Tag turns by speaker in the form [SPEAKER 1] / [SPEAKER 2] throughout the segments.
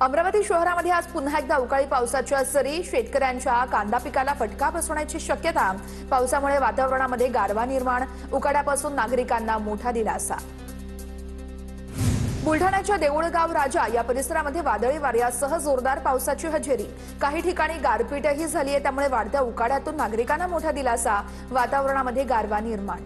[SPEAKER 1] अमरावती शहरामध्ये आज पुन्हा एकदा अवकाळी पावसाच्या सरी शेतकऱ्यांच्या कांदा पिकाला फटका बसण्याची शक्यता। पावसामुळे वातावरणामध्ये गारवा निर्माण, उकाड्यापासून नागरिकांना मोठा दिलासा। बुलढाण्याच्या देऊळगाव राजा या परिसरामध्ये वादळी वाऱ्यासह जोरदार पावसाची हजेरी। काही ठिकाणी गारपीटही झाली आहे, त्यामुळे वाढत्या उकाड्यातून नागरिकांना मोठा दिलासा, वातावरणामध्ये गारवा निर्माण।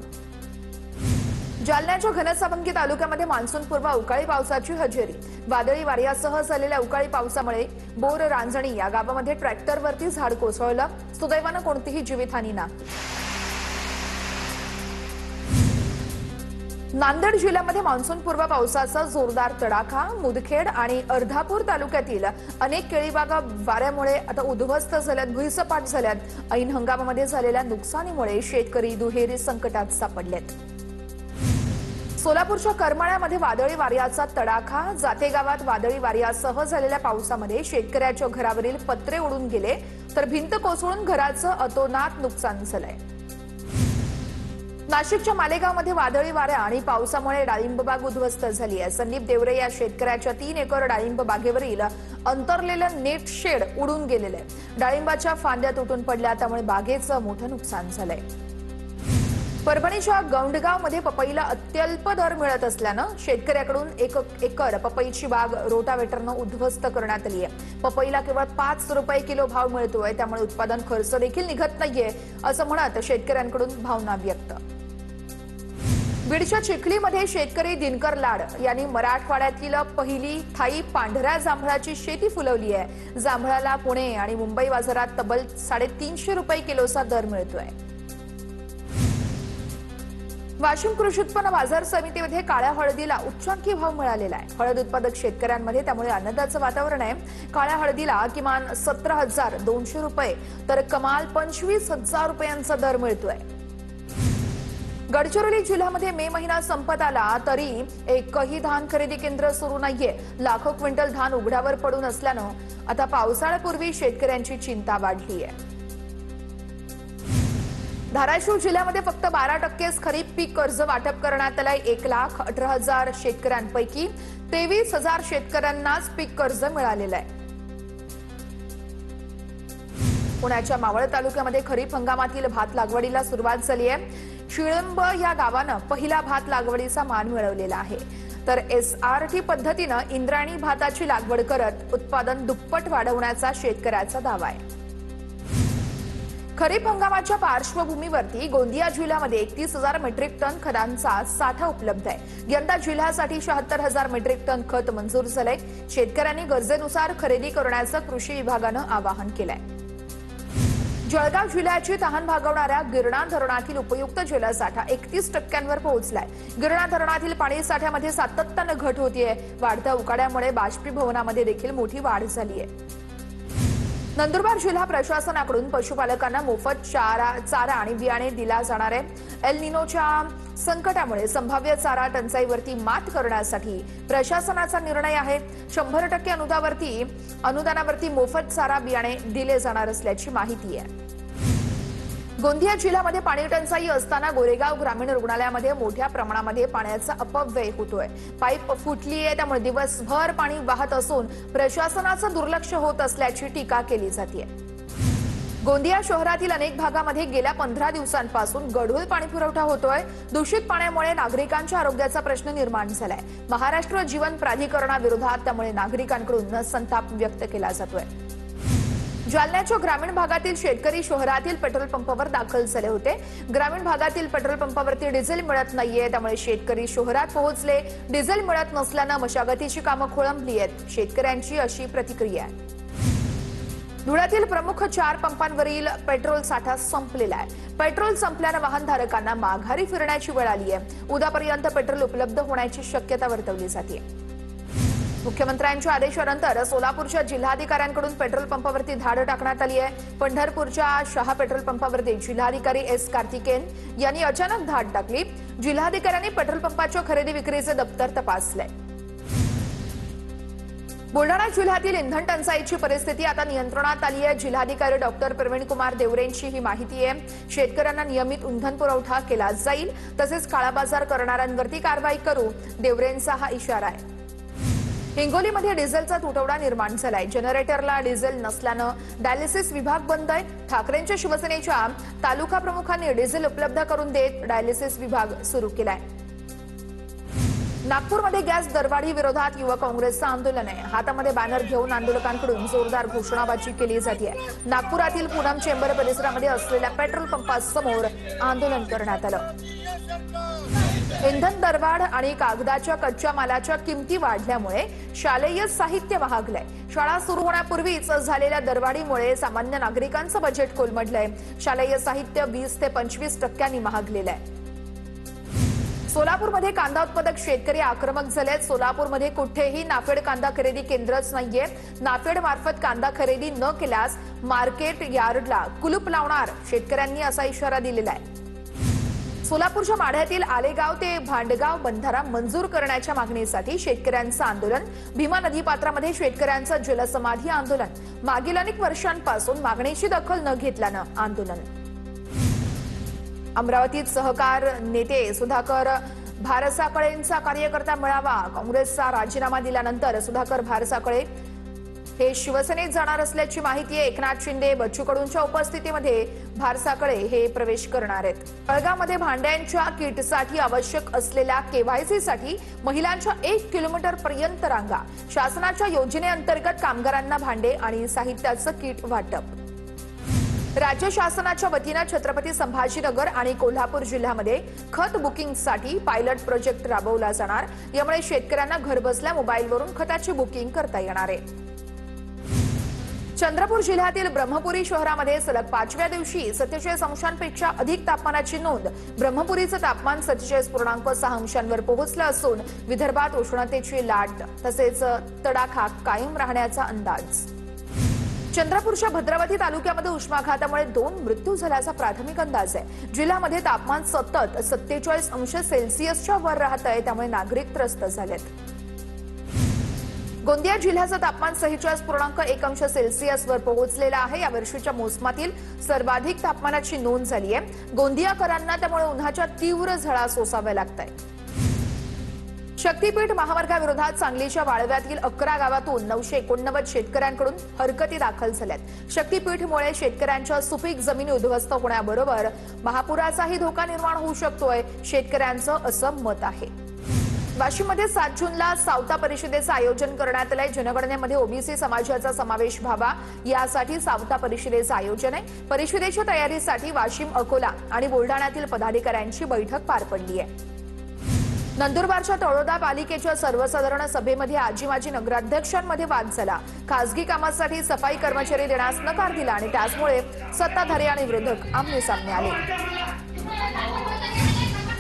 [SPEAKER 1] जालन्याच्या घनसावंगी तालुक्यामध्ये मान्सूनपूर्व अवकाळी पावसाची हजेरी। वादळी वाऱ्यासह झालेल्या अवकाळी पावसामुळे बोर रांजणी या गावामध्ये ट्रॅक्टरवरती झाड कोसळलं। सुदैवानं कोणतीही जीवितहानी नाही। नांदेड जिल्ह्यामध्ये मान्सूनपूर्व पावसाचा जोरदार तडाखा। मुदखेड आणि अर्धापूर तालुक्यातील अनेक केळीबागा वाऱ्यामुळे आता उद्ध्वस्त झाल्यात, भुईसपाट झाल्यात। ऐन हंगामामध्ये झालेल्या नुकसानीमुळे शेतकरी दुहेरी संकटात सापडलेत। सोलापूरच्या करमाळ्यामध्ये वादळी वाऱ्याचा तडाखा। जाते गावात वादळी वाऱ्यासह झालेल्या पावसामध्ये शेतकऱ्याच्या घरावरील पत्रे उडून गेले, तर भिंत कोसळून घराचं अतोनात नुकसान झालंय। नाशिकच्या मालेगावमध्ये वादळी वाऱ्या आणि पावसामुळे डाळिंब बाग उद्ध्वस्त झाली आहे। संदीप देवरे या शेतकऱ्याच्या 3 एकर डाळिंब बागेवरील अंतरलेलं नेट शेड उडून गेलेलं आहे। डाळिंबाच्या फांद्या तुटून पडल्या, त्यामुळे बागेचं मोठं नुकसान झालंय। परभणीच्या गौंडगावमध्ये पपईला अत्यल्प दर मिळत असल्यानं शेतकऱ्याकडून 1 एकर पपईची बाग रोटावेटरनं उद्ध्वस्त करण्यात आली आहे। पपईला केवळ 5 रुपये किलो भाव मिळतोय, त्यामुळे उत्पादन खर्च देखील निघत नाहीये, असं म्हणत शेतकऱ्यांकडून भावना व्यक्त। बीडच्या चिखलीमध्ये शेतकरी दिनकर लाड यांनी मराठवाड्यातील पहिली थाई पांढऱ्या जांभळाची शेती फुलवली आहे। जांभळाला पुणे आणि मुंबई बाजारात तब्बल 350 रुपये किलोचा दर मिळतोय। वाशिम कृषी उत्पन्न बाजार समितीमध्ये काळ्या हळदीला उच्चांकी भाव मिळालेला आहे। हळद उत्पादक शेतकऱ्यांमध्ये त्यामुळे आनंदाचं वातावरण आहे। काळ्या हळदीला किमान 17,200 रुपये तर कमाल 25,000 रुपयांचा दर मिळतोय। गडचिरोली जिल्ह्यामध्ये मे महिना संपत आला तरी एकही धान खरेदी केंद्र सुरू नाहीये। लाखो क्विंटल धान उघड्यावर पडून असल्यानं आता पावसाळ्यापूर्वी शेतकऱ्यांची चिंता वाढली आहे। धाराशिव जिल्ह्यामध्ये फक्त 12% खरीप पीक कर्ज वाटप करण्यात आलंय। 1,18,000 शेतकऱ्यांपैकी 23,000 शेतकऱ्यांनाच पीक कर्ज मिळालेलं आहे। पुण्याच्या मावळ तालुक्यामध्ये खरीप हंगामातील भात लागवडीला सुरुवात झाली आहे। शिळंब या गावानं पहिला भात लागवडीचा मान मिळवलेला आहे, तर SRT पद्धतीनं इंद्रायणी भाताची लागवड करत उत्पादन दुप्पट वाढवण्याचा शेतकऱ्याचा दावा आहे। खरीप हंगामाच्या पार्श्वभूमीवरती गोंदिया जिल्ह्यामध्ये 31,000 मेट्रिक टन खतांचा साठा उपलब्ध आहे। यंदा जिल्ह्यासाठी 76,000 मेट्रिक टन खत मंजूर झालंय। शेतकऱ्यांनी गरजेनुसार खरेदी करण्याचं कृषी विभागानं आवाहन केलंय। जळगाव जिल्ह्याची तहान भागवणाऱ्या गिरणा धरणातील उपयुक्त जलसाठा 31% पोहोचलाय। गिरणा धरणातील पाणी साठ्यामध्ये सातत्यानं घट होतीये। वाढत्या उकाड्यामुळे बाष्पीभवनामध्ये देखील मोठी वाढ झाली आहे। नंदुरबार जिल्हा प्रशासनाकडून पशुपालकांना मोफत चारा आणि बियाणे दिला जाणार आहे। एल निनोच्या संकटामुळे संभाव्य चारा टंचाईवरती मात करण्यासाठी प्रशासनाचा निर्णय आहे। 100% अनुदानावरती मोफत चारा बियाणे दिले जाणार असल्याची माहिती आहे। गोंदिया जिल्ह्यामध्ये पाणी टंचाई असताना गोरेगाव ग्रामीण रुग्णालयामध्ये मोठ्या प्रमाणामध्ये पाण्याचा अपव्यय होतोय। पाईप फुटली आहे, त्यामुळे दिवसभर पाणी वाहत असून प्रशासनाचं दुर्लक्ष होत असल्याची टीका केली जाते। गोंदिया शहरातील अनेक भागामध्ये गेल्या 15 दिवसांपासून गढूळ पाणी पुरवठा होतोय। दूषित पाण्यामुळे नागरिकांच्या आरोग्याचा प्रश्न निर्माण झालाय। महाराष्ट्र जीवन प्राधिकरणाविरोधात त्यामुळे नागरिकांकडून संताप व्यक्त केला जातोय। जालन्याच्या ग्रामीण भागातील शेतकरी शहरातील पेट्रोल पंपावर दाखल झाले होते। ग्रामीण भागातील पेट्रोल पंपावरती डिझेल मिळत नाहीये, त्यामुळे शेतकरी शहरात पोहोचले। डिझेल मिळत नसल्यानं मशागतीची कामं खोळंबली आहेत, शेतकऱ्यांची अशी प्रतिक्रिया आहे। धुळ्यातील प्रमुख 4 पंपांवरील पेट्रोल साठा संपलेला आहे। पेट्रोल संपल्यानं वाहनधारकांना माघारी फिरण्याची वेळ आली आहे। उद्यापर्यंत पेट्रोल उपलब्ध होण्याची शक्यता वर्तवली जाते। मुख्यमंत्र्यांच्या आदेशानंतर सोलापूरच्या जिल्हाधिकाऱ्यांकडून पेट्रोल पंपावरती धाड टाकण्यात आली आहे। पंढरपूरच्या शहा पेट्रोल पंपावरती जिल्हाधिकारी S कार्तिकेन यांनी अचानक धाड टाकली। जिल्हाधिकाऱ्यांनी पेट्रोल पंपाच्या खरेदी विक्रीचे दप्तर तपासले। बुलढाणा जिल्ह्यातील इंधन टंचाईची परिस्थिती आता नियंत्रणात आली आहे। जिल्हाधिकारी डॉक्टर प्रवीण कुमार देवरेंची ही माहिती आहे। शेतकऱ्यांना नियमित इंधन पुरवठा केला जाईल, तसेच काळाबाजार करणाऱ्यांवरती कारवाई करू, देवरेंचा हा इशारा आहे। हिंगोलीमध्ये डिझेलचा तुटवडा निर्माण झालाय। जनरेटरला डिझेल नसल्यानं डायलिसिस विभाग बंद आहे। ठाकरेंच्या शिवसेनेच्या तालुका प्रमुखांनी डिझेल उपलब्ध करून देत डायलिसिस विभाग सुरू केलाय। नागपूरमध्ये गॅस दरवाढी विरोधात युवक काँग्रेसचं आंदोलन आहे। हातामध्ये बॅनर घेऊन आंदोलकांकडून जोरदार घोषणाबाजी केली जाते। नागपुरातील पूनम चेंबर परिसरामध्ये असलेल्या पेट्रोल पंपासमोर आंदोलन करण्यात आलं। इंधन दरवाढ आणि कागदाच्या कच्च्या मालाच्या किमती वाढल्यामुळे शालेय साहित्य महागलंय। शाळा सुरू होण्यापूर्वीच झालेल्या दरवाढीमुळे सामान्य नागरिकांचं बजेट कोलमडलंय। शालेय साहित्य 20 ते 25% महागलेलं आहे। सोलापूरमध्ये कांदा उत्पादक शेतकरी आक्रमक झालेत। सोलापूरमध्ये कुठेही नाफेड कांदा खरेदी केंद्रच नाहीये। नाफेड मार्फत कांदा खरेदी न केल्यास मार्केट यार्डला कुलूप लावणार, शेतकऱ्यांनी असा इशारा दिलेला आहे। सोलापूरच्या माढ्यातील आलेगाव ते भांडगाव बंधारा मंजूर करण्याच्या मागणीसाठी शेतकऱ्यांचं आंदोलन। भीमा नदीपात्रामध्ये शेतकऱ्यांचं जलसमाधी आंदोलन। मागील अनेक वर्षांपासून मागणीची दखल न घेतल्यानं आंदोलन। अमरावतीत सहकार नेते सुधाकर भारसाकळेंचा कार्यकर्ता मेळावा। काँग्रेसचा राजीनामा दिल्यानंतर सुधाकर भारसाकळे हे शिवसेनेत जाणार असल्याची माहिती आहे। एकनाथ शिंदे, बच्चू कडूंच्या उपस्थितीमध्ये भारसाकळे हे प्रवेश करणार आहेत। जळगावमध्ये भांड्यांच्या किटसाठी आवश्यक असलेल्या केवायसीसाठी महिलांच्या 1 किलोमीटर पर्यंत रांगा। शासनाच्या योजनेअंतर्गत कामगारांना भांडे आणि साहित्याचं किट वाटप। राज्य शासनाच्या वतीनं छत्रपती संभाजीनगर आणि कोल्हापूर जिल्ह्यामध्ये खत बुकिंगसाठी पायलट प्रोजेक्ट राबवला जाणार। यामुळे शेतकऱ्यांना घरबसल्या मोबाईलवरून खताची बुकिंग करता येणार आहे। चंद्रपूर जिल्ह्यातील ब्रह्मपुरी शहरामध्ये सलग 5व्या दिवशी 47 अंशांपेक्षा अधिक तापमानाची नोंद। ब्रह्मपुरीचं तापमान 47.6 अंशांवर पोहोचलं असून विदर्भात उष्णतेची लाट तसेच तडाखा कायम राहण्याचा अंदाज। चंद्रपूरच्या भद्रावती तालुक्यामध्ये उष्माघातामुळे 2 मृत्यू झाल्याचा प्राथमिक अंदाज आहे। जिल्ह्यामध्ये तापमान सतत 47 अंश सेल्सिअसच्या वर राहत आहे, त्यामुळे नागरिक त्रस्त झालेत। गोंदिया जिल्ह्याचं तापमान 46.1 अंश सेल्सिअसवर पोहोचलेलं आहे। या वर्षीच्या मोसमातील सर्वाधिक तापमानाची नोंद झाली आहे। गोंदियाकरांना त्यामुळे उन्हाच्या तीव्र झळा सोसाव्या लागतायत। शक्तीपीठ महामार्गाविरोधात सांगलीच्या वाळव्यातील 11 गावातून 989 शेतकऱ्यांकडून हरकती दाखल झाल्यात। शक्तीपीठमुळे शेतकऱ्यांच्या सुपीक जमिनी उद्ध्वस्त होण्याबरोबर महापुराचाही धोका निर्माण होऊ शकतोय, शेतकऱ्यांचं असं मत आहे। वाशिममध्ये 7 जूनला सावता परिषदेचं आयोजन करण्यात आलंय। जनगणनेमध्ये ओबीसी समाजाचा समावेश व्हावा यासाठी सावता परिषदेचं आयोजन आहे। परिषदेच्या तयारीसाठी वाशिम, अकोला आणि बुलढाण्यातील पदाधिकाऱ्यांची बैठक पार पडली आहे। नंदुरबारच्या तळोदा पालिकेच्या सर्वसाधारण सभेमध्ये आजी माजी नगराध्यक्षांमध्ये वाद झाला। खासगी कामासाठी सफाई कर्मचारी देण्यास नकार दिला आणि त्यामुळे सत्ताधारी आणि विरोधक आमने-सामने आले।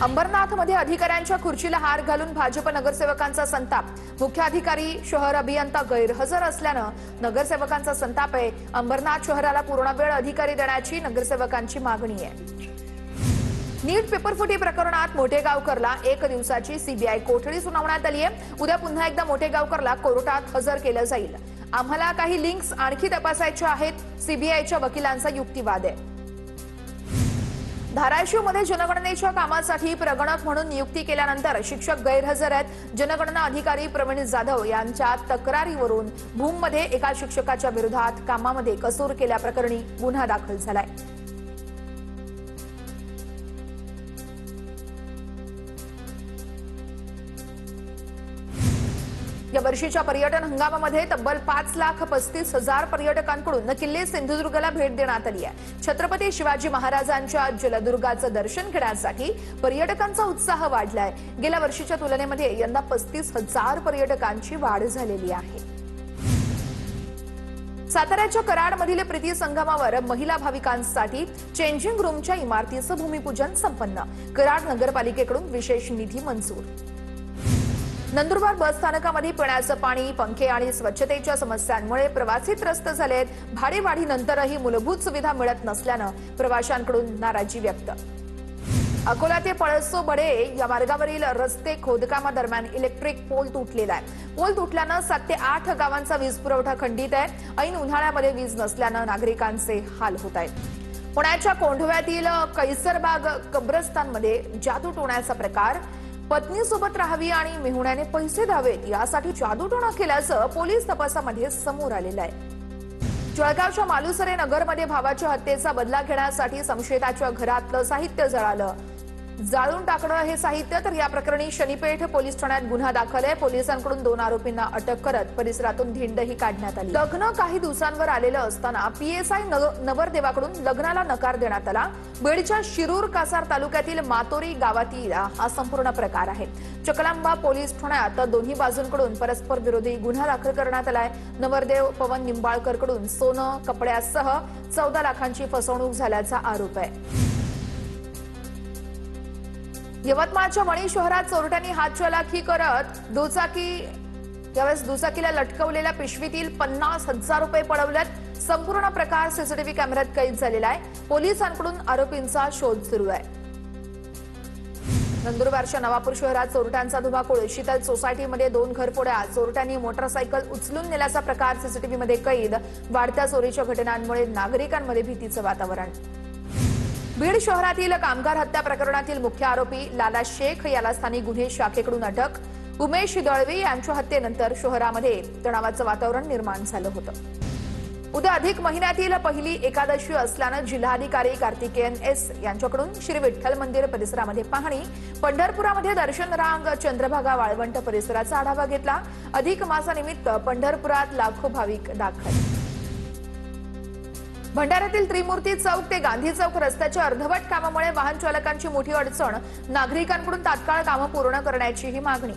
[SPEAKER 1] अंबरनाथमध्ये अधिकाऱ्यांच्या खुर्चीला हार घालून भाजप नगरसेवकांचा संताप। मुख्याधिकारी शहर अभियंता गैरहजर असल्यानं नगरसेवकांचा संताप आहे। अंबरनाथ शहराला पूर्णवेळ अधिकारी देण्याची नगरसेवकांची मागणी आहे। नीट पेपरफुटी प्रकरणात मोठेगावकरला 1 दिवसाची सीबीआय कोठडी सुनावण्यात आली आहे। उद्या पुन्हा एकदा मोठेगावकरला कोर्टात हजर केलं जाईल। आम्हाला काही लिंक्स आणखी तपासायच्या आहेत, सीबीआयच्या वकिलांचा युक्तिवाद आहे। धाराशिवमध्ये जनगणनेच्या कामासाठी प्रगणक म्हणून नियुक्ती केल्यानंतर शिक्षक गैरहजर आहेत। जनगणना अधिकारी प्रवीण जाधव यांच्या तक्रारीवरून भूममध्ये एका शिक्षकाच्या विरोधात कामामध्ये कसूर केल्याप्रकरणी गुन्हा दाखल झालाय। या वर्षीच्या पर्यटन हंगामामध्ये तब्बल 5,35,000 पर्यटकांकडून किल्ले सिंधुदुर्गला भेट देण्यात आली आहे। छत्रपती शिवाजी महाराजांच्या जलदुर्गाचं दर्शन घेण्यासाठी पर्यटकांचा उत्साह वाढलाय। गेल्या वर्षीच्या तुलनेमध्ये यंदा 35,000 पर्यटकांची वाढ झालेली आहे। साताऱ्याच्या कराडमधील प्रीती संगमावर महिला भाविकांसाठी चेंजिंग रूमच्या इमारतीचं भूमिपूजन संपन्न। कराड नगरपालिकेकडून विशेष निधी मंजूर। नंदुरबार बस स्थानकामध्ये पिण्याचं पाणी, पंखे आणि स्वच्छतेच्या समस्यांमुळे प्रवासी त्रस्त झालेत। भाडेवाढीनंतरही मूलभूत सुविधा मिळत नसल्यानं प्रवाशांकडून नाराजी व्यक्त। अकोला ते पळसो बडे या मार्गावरील रस्ते खोदकामादरम्यान इलेक्ट्रिक पोल तुटलेला आहे। पोल तुटल्यानं 7 ते 8 गावांचा वीज पुरवठा खंडित आहे। ऐन उन्हाळ्यामध्ये वीज नसल्यानं नागरिकांचे हाल होत आहेत। पुण्याच्या कोंढव्यातील कैसरबाग कब्रस्तानमध्ये जादू टोण्याचा प्रकार। पत्नीसोबत राहावी आणि मेहुण्याने पैसे द्यावेत यासाठी जादूटोणा केल्याचं पोलीस तपासामध्ये समोर आलेलं आहे। जळगावच्या मालुसरे नगरमध्ये भावाच्या हत्येचा बदला घेण्यासाठी संशयिताच्या घरातलं साहित्य जळालं। जाळून टाकणं हे साहित्य, तर या प्रकरणी शनीपेठ पोलीस ठाण्यात गुन्हा दाखल आहे। पोलिसांकडून 2 आरोपींना अटक करत परिसरातून धिंडही काढण्यात आली। लग्न काही दिवसांवर आलेलं असताना पीएसआय नवरदेवाकडून लग्नाला नकार देण्यात आला। बीडच्या शिरूर कासार तालुक्यातील मातोरी गावातील हा संपूर्ण प्रकार आहे। चकलांबा पोलीस ठाण्यात दोन्ही बाजूंकडून परस्पर विरोधी गुन्हा दाखल करण्यात आलाय। नवरदेव पवन निंबाळकरकडून सोनं कपड्यासह 14 लाखांची फसवणूक झाल्याचा आरोप आहे। यवतमाळच्या वणी शहरात चोरट्यांनी हातचलाखी करत दुचाकीला लटकवलेल्या पिशवीतील 50,000 रुपये पळवलेत। संपूर्ण प्रकार सीसीटीव्ही कॅमेऱ्यात कैद झालेला आहे। पोलिसांकडून आरोपींचा शोध सुरू आहे। नंदुरबारच्या नवापूर शहरात चोरट्यांचा धुमाकूळ। शीतल सोसायटीमध्ये 2 घरफोड्या। चोरट्यांनी मोटरसायकल उचलून नेल्याचा प्रकार सीसीटीव्हीमध्ये कैद। वाढत्या चोरीच्या घटनांमुळे नागरिकांमध्ये भीतीचं वातावरण। बीड शहरातील कामगार हत्या प्रकरणातील मुख्य आरोपी लाला शेख याला स्थानिक गुन्हे शाखेकडून अटक। उमेश दळवी यांच्या हत्येनंतर शहरामध्ये तणावाचं वातावरण निर्माण झालं होतं। उद्या अधिक महिन्यातील पहिली एकादशी असल्यानं जिल्हाधिकारी कार्तिकेयन एस यांच्याकडून श्री विठ्ठल मंदिर परिसरामध्ये पाहणी। पंढरपुरामध्ये दर्शन रांग, चंद्रभागा, वाळवंट परिसराचा आढावा घेतला। अधिक मासानिमित्त पंढरपुरात लाखो भाविक दाखल। भंडाऱ्यातील त्रिमूर्ती चौक ते गांधी चौक रस्त्याच्या अर्धवट कामामुळे वाहन चालकांची मोठी अडचण। नागरिकांकडून तात्काळ कामं पूर्ण करण्याची ही मागणी।